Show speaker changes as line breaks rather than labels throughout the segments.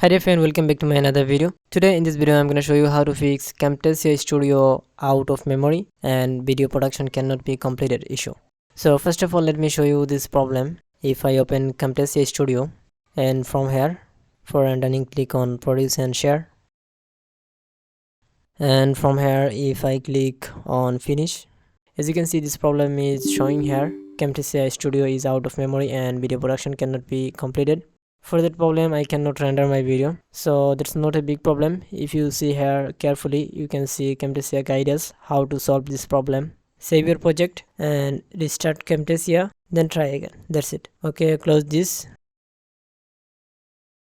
Hi dear friend, welcome back to my another video. Today in this video I'm going to show you how to fix Camtasia Studio out of memory and video production cannot be completed issue. So first of all, let me show you this problem. If I open Camtasia Studio and from here for rendering click on produce and share, and from here if I click on finish, as you can see this problem is showing here Camtasia Studio is out of memory and video production cannot be completed. For that problem I cannot render my video, so that's not a big problem. If you see here carefully, you can see Camtasia guide us how to solve this problem. Save your project and restart Camtasia, then try again. That's it. Okay, close this.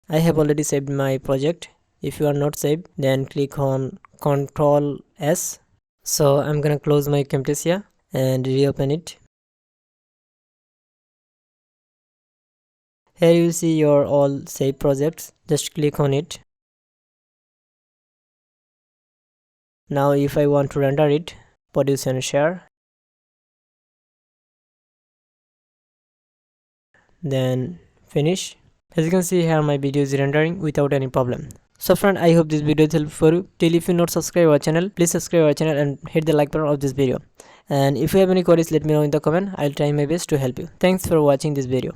I have already saved my project. If you are not saved, then click on Ctrl S. So I'm gonna close my Camtasia and reopen it. Here you see your all saved projects. Just click on it. Now if I want to render it, produce and share, then finish. As you can see here my video is rendering without any problem. So friend, I hope this video is helpful for you. Till if you not subscribe our channel, please subscribe our channel and hit the like button of this video. And if you have any queries, let me know in the comment. I'll try my best to help you. Thanks for watching this video.